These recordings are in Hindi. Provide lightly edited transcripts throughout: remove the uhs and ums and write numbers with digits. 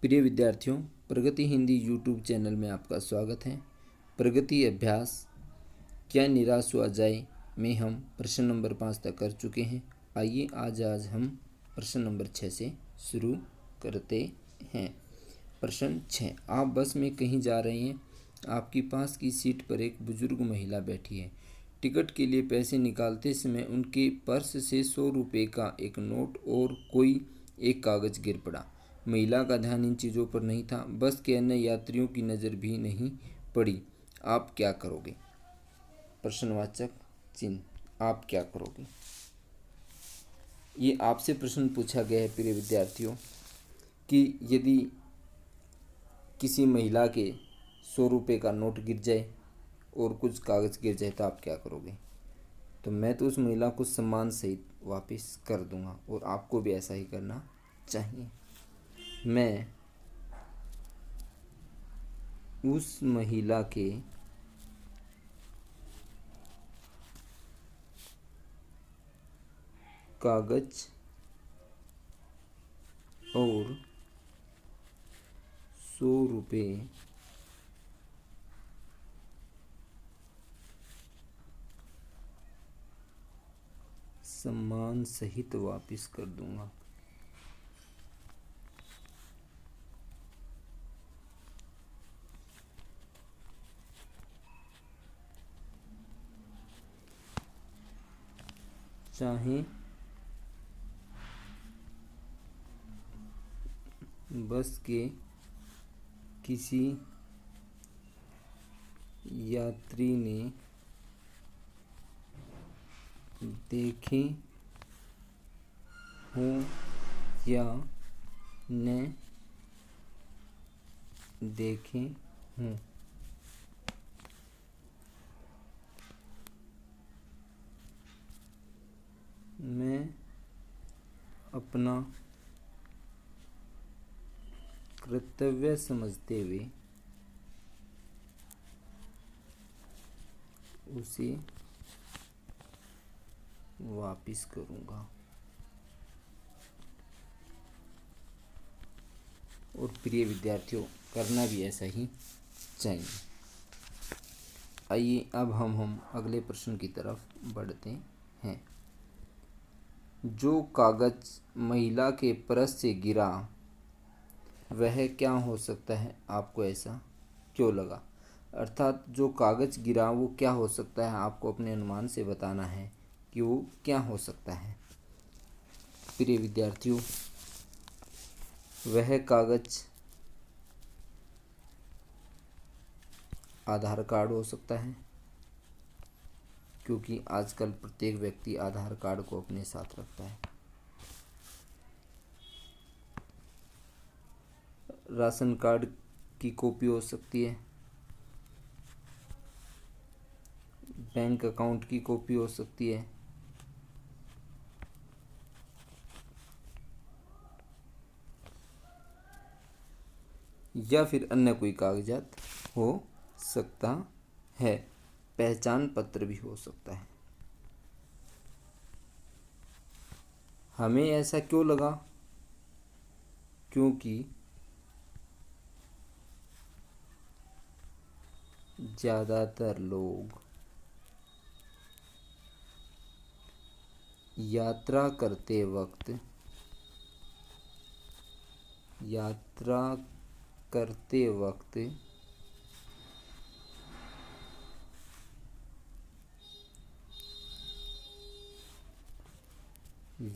प्रिय विद्यार्थियों, प्रगति हिंदी यूट्यूब चैनल में आपका स्वागत है। प्रगति अभ्यास क्या निराश हुआ जाए में हम प्रश्न नंबर 5 तक कर चुके हैं। आइए आज हम प्रश्न नंबर 6 से शुरू करते हैं। प्रश्न 6, आप बस में कहीं जा रहे हैं। आपके पास की सीट पर एक बुजुर्ग महिला बैठी है। टिकट के लिए पैसे निकालते समय उनके पर्स से 100 रुपये का एक नोट और कोई एक कागज़ गिर पड़ा। महिला का ध्यान इन चीज़ों पर नहीं था। बस के अन्य यात्रियों की नज़र भी नहीं पड़ी। आप क्या करोगे? प्रश्नवाचक चिन्ह, आप क्या करोगे? ये आपसे प्रश्न पूछा गया है प्रिय विद्यार्थियों कि यदि किसी महिला के 100 रुपये का नोट गिर जाए और कुछ कागज़ गिर जाए तो आप क्या करोगे? तो मैं तो उस महिला को सम्मान सहित वापस कर दूंगा और आपको भी ऐसा ही करना चाहिए। मैं उस महिला के कागज और 100 रुपये सम्मान सहित वापस कर दूंगा। चाहे बस के किसी यात्री ने देखे हो या न देखे हों। मैं अपना कर्तव्य समझते हुए उसे वापिस करूँगा। और प्रिय विद्यार्थियों, करना भी ऐसा ही चाहिए। आइए अब हम अगले प्रश्न की तरफ बढ़ते हैं। जो कागज महिला के पर्स से गिरा वह क्या हो सकता है? आपको ऐसा क्यों लगा? अर्थात जो कागज गिरा वो क्या हो सकता है? आपको अपने अनुमान से बताना है कि वो क्या हो सकता है। प्रिय विद्यार्थियों, वह कागज आधार कार्ड हो सकता है, क्योंकि आजकल प्रत्येक व्यक्ति आधार कार्ड को अपने साथ रखता है। राशन कार्ड की कॉपी हो सकती है। बैंक अकाउंट की कॉपी हो सकती है। या फिर अन्य कोई कागजात हो सकता है। पहचान पत्र भी हो सकता है। हमें ऐसा क्यों लगा? क्योंकि ज़्यादातर लोग यात्रा करते वक्त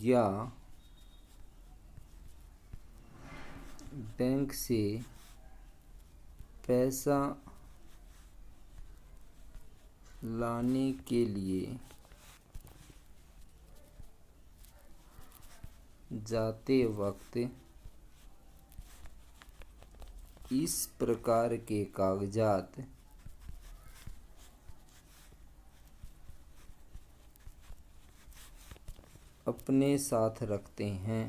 या बैंक से पैसा लाने के लिए जाते वक्त इस प्रकार के कागजात अपने साथ रखते हैं।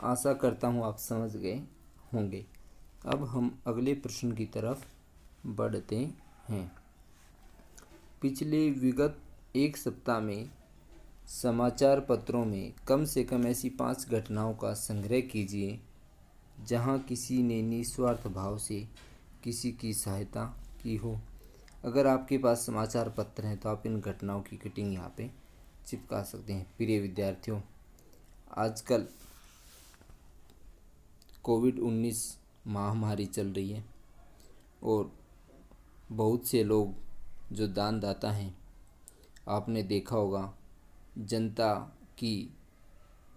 आशा करता हूँ आप समझ गए होंगे। अब हम अगले प्रश्न की तरफ बढ़ते हैं। पिछले विगत एक सप्ताह में समाचार पत्रों में कम से कम ऐसी 5 घटनाओं का संग्रह कीजिए जहां किसी ने निस्वार्थ भाव से किसी की सहायता की हो। अगर आपके पास समाचार पत्र हैं तो आप इन घटनाओं की कटिंग यहाँ पे चिपका सकते हैं। प्रिय विद्यार्थियों, आजकल कोविड-19 महामारी चल रही है और बहुत से लोग जो दानदाता हैं, आपने देखा होगा, जनता की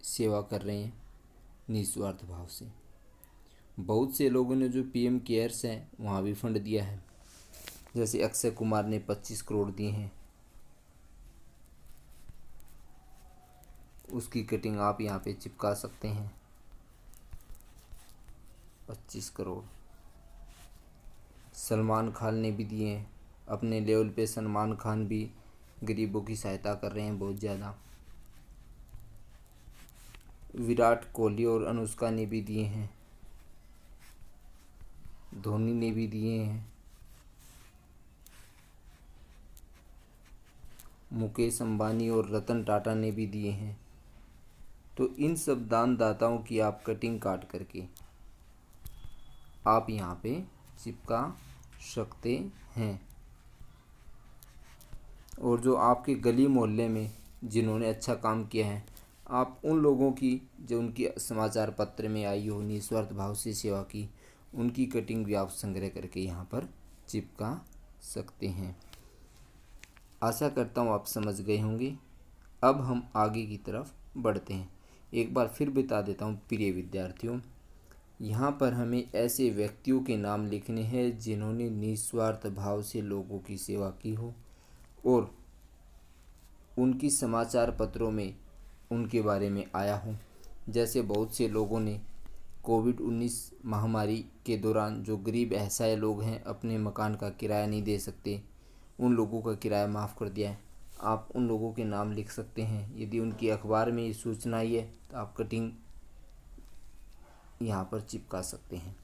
सेवा कर रहे हैं निस्वार्थ भाव से। बहुत से लोगों ने जो पीएम केयर्स है वहाँ भी फंड दिया है। जैसे अक्षय कुमार ने 25 करोड़ दिए हैं, उसकी कटिंग आप यहाँ पे चिपका सकते हैं। 25 करोड़ सलमान खान ने भी दिए हैं। अपने लेवल पे सलमान खान भी गरीबों की सहायता कर रहे हैं बहुत ज़्यादा। विराट कोहली और अनुष्का ने भी दिए हैं, धोनी ने भी दिए हैं, मुकेश अंबानी और रतन टाटा ने भी दिए हैं। तो इन सब दानदाताओं की आप कटिंग काट करके आप यहाँ पे चिपका सकते हैं। और जो आपके गली मोहल्ले में जिन्होंने अच्छा काम किया है, आप उन लोगों की जो उनकी समाचार पत्र में आई हो निस्वार्थ भाव से सेवा की, उनकी कटिंग भी आप संग्रह करके यहाँ पर चिपका सकते हैं। आशा करता हूँ आप समझ गए होंगे। अब हम आगे की तरफ बढ़ते हैं। एक बार फिर बता देता हूँ प्रिय विद्यार्थियों, यहाँ पर हमें ऐसे व्यक्तियों के नाम लिखने हैं जिन्होंने निस्वार्थ भाव से लोगों की सेवा की हो और उनकी समाचार पत्रों में उनके बारे में आया हो। जैसे बहुत से लोगों ने कोविड-19 महामारी के दौरान जो गरीब असहाय लोग हैं, अपने मकान का किराया नहीं दे सकते, उन लोगों का किराया माफ़ कर दिया है। आप उन लोगों के नाम लिख सकते हैं। यदि उनकी अखबार में ये सूचना आई है तो आप कटिंग यहाँ पर चिपका सकते हैं।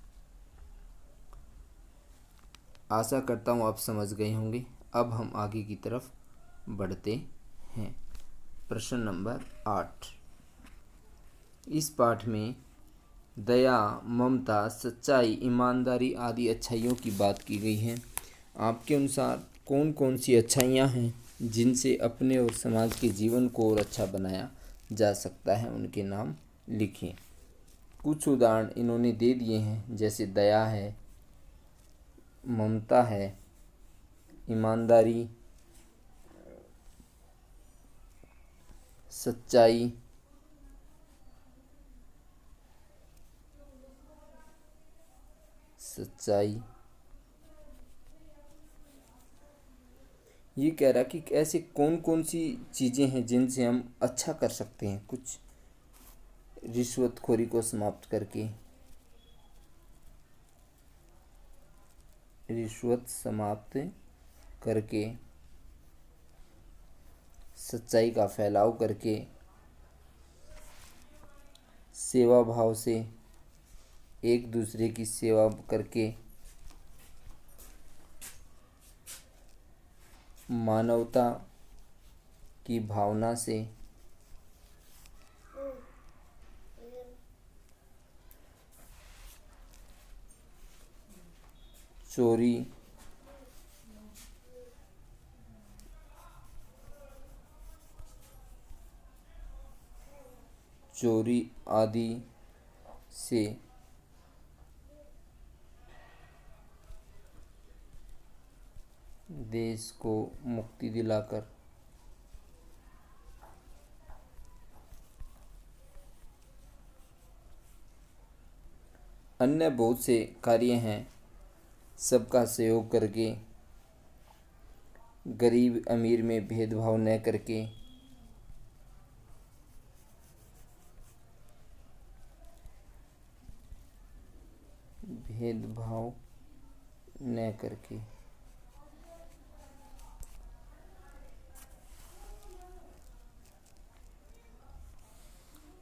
आशा करता हूँ आप समझ गए होंगे। अब हम आगे की तरफ बढ़ते हैं। प्रश्न नंबर 8। इस पाठ में दया, ममता, सच्चाई, ईमानदारी आदि अच्छाइयों की बात की गई है। आपके अनुसार कौन कौन सी अच्छाइयाँ हैं जिनसे अपने और समाज के जीवन को और अच्छा बनाया जा सकता है, उनके नाम लिखिए। कुछ उदाहरण इन्होंने दे दिए हैं, जैसे दया है, ममता है, ईमानदारी, सच्चाई, ये कह रहा कि ऐसे कौन कौन सी चीज़ें हैं जिनसे हम अच्छा कर सकते हैं। कुछ रिश्वतखोरी को समाप्त करके, रिश्वत समाप्त करके, सच्चाई का फैलाव करके, सेवा भाव से एक दूसरे की सेवा करके, मानवता की भावना से, चोरी, आदि से देश को मुक्ति दिलाकर अन्य बहुत से कार्य हैं। सबका सहयोग करके, गरीब अमीर में भेदभाव न करके,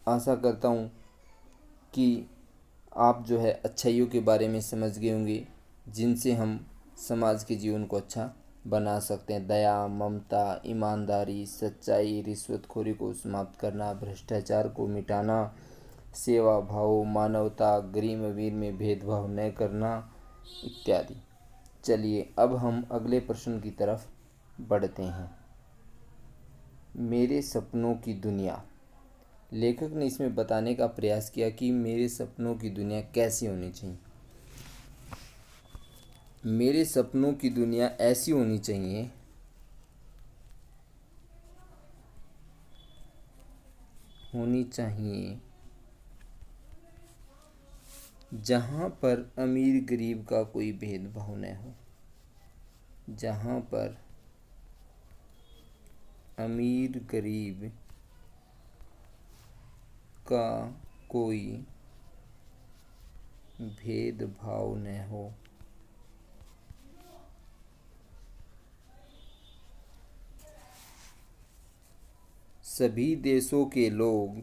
आशा करता हूँ कि आप जो है अच्छाइयों के बारे में समझ गए होंगे जिनसे हम समाज के जीवन को अच्छा बना सकते हैं। दया, ममता, ईमानदारी, सच्चाई, रिश्वतखोरी को समाप्त करना, भ्रष्टाचार को मिटाना, सेवा भाव, मानवता, गरीब अमीर में भेदभाव न करना इत्यादि। चलिए अब हम अगले प्रश्न की तरफ बढ़ते हैं। मेरे सपनों की दुनिया। लेखक ने इसमें बताने का प्रयास किया कि मेरे सपनों की दुनिया कैसी होनी चाहिए। मेरे सपनों की दुनिया ऐसी होनी चाहिए जहाँ पर अमीर गरीब का कोई भेदभाव न हो। जहाँ पर अमीर गरीब का कोई भेदभाव न हो। सभी देशों के लोग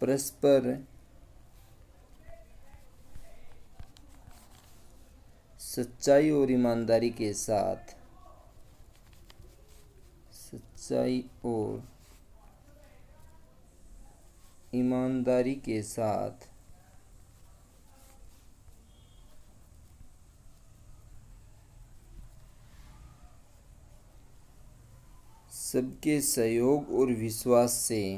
परस्पर सच्चाई और ईमानदारी के साथ सबके सहयोग और विश्वास से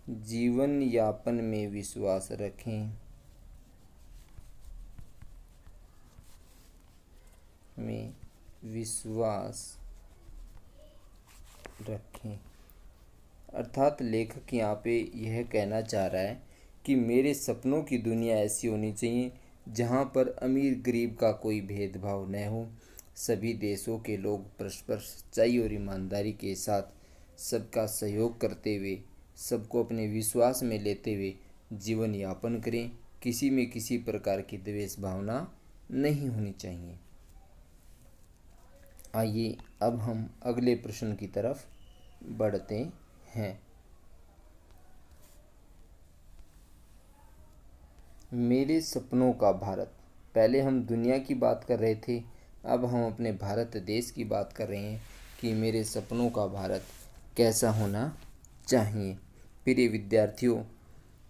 जीवन यापन में विश्वास रखें। अर्थात लेखक यहाँ पे यह कहना चाह रहा है कि मेरे सपनों की दुनिया ऐसी होनी चाहिए जहाँ पर अमीर गरीब का कोई भेदभाव न हो। सभी देशों के लोग परस्पर सच्चाई और ईमानदारी के साथ सबका सहयोग करते हुए, सबको अपने विश्वास में लेते हुए जीवन यापन करें। किसी में किसी प्रकार की द्वेष भावना नहीं होनी चाहिए। आइए अब हम अगले प्रश्न की तरफ बढ़ते हैं। मेरे सपनों का भारत। पहले हम दुनिया की बात कर रहे थे, अब हम अपने भारत देश की बात कर रहे हैं कि मेरे सपनों का भारत कैसा होना चाहिए। प्रिय विद्यार्थियों,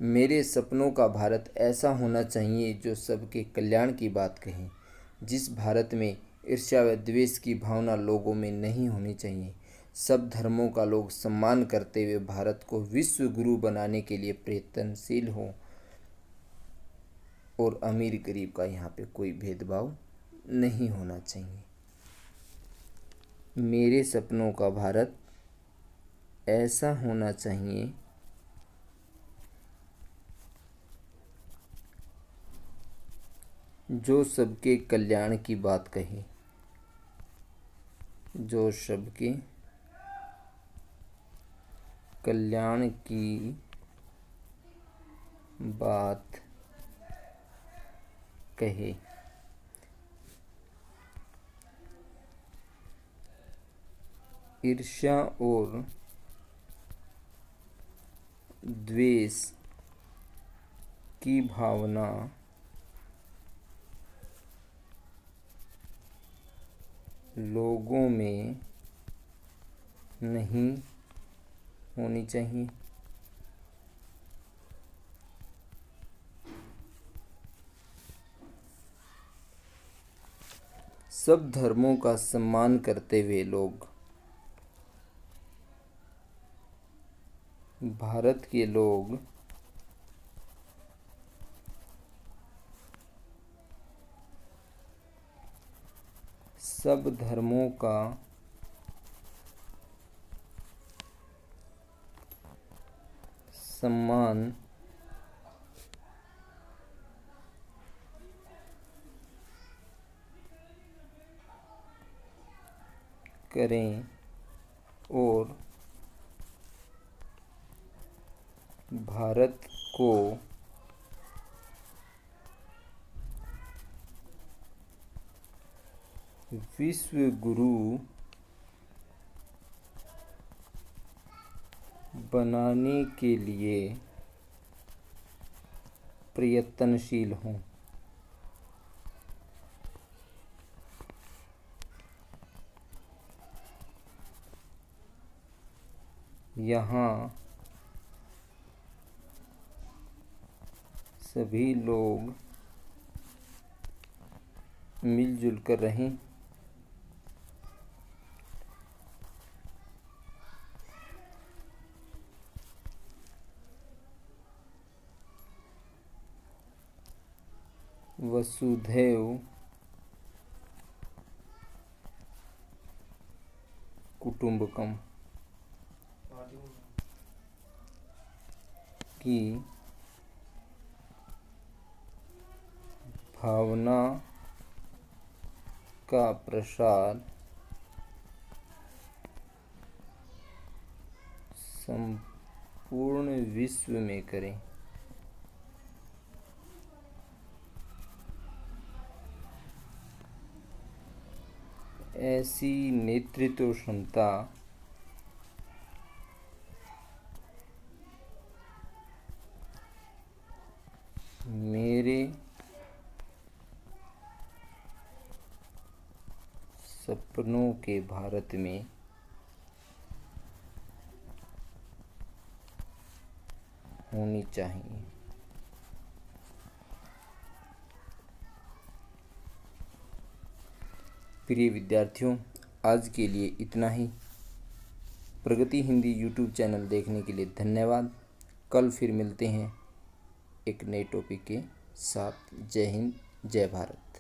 मेरे सपनों का भारत ऐसा होना चाहिए जो सबके कल्याण की बात कहे, जिस भारत में ईर्ष्या व द्वेष की भावना लोगों में नहीं होनी चाहिए। सब धर्मों का लोग सम्मान करते हुए भारत को विश्व गुरु बनाने के लिए प्रयत्नशील हो और अमीर गरीब का यहाँ पे कोई भेदभाव नहीं होना चाहिए। मेरे सपनों का भारत ऐसा होना चाहिए जो सबके कल्याण की बात कहे। जो सबके कल्याण की बात कहे। ईर्ष्या और द्वेष की भावना लोगों में नहीं होनी चाहिए। सब धर्मों का सम्मान करते हुए लोग, भारत के लोग सब धर्मों का सम्मान करें और भारत को विश्व गुरु बनाने के लिए प्रयत्नशील हूँ। यहाँ सभी लोग मिलजुल कर रहें। वसुधैव कुटुंबकम की भावना का प्रसार संपूर्ण विश्व में करें। ऐसी नेतृत्व क्षमता मेरे सपनों के भारत में होनी चाहिए। प्रिय विद्यार्थियों, आज के लिए इतना ही। प्रगति हिंदी यूट्यूब चैनल देखने के लिए धन्यवाद। कल फिर मिलते हैं एक नए टॉपिक के साथ। जय हिंद, जय भारत।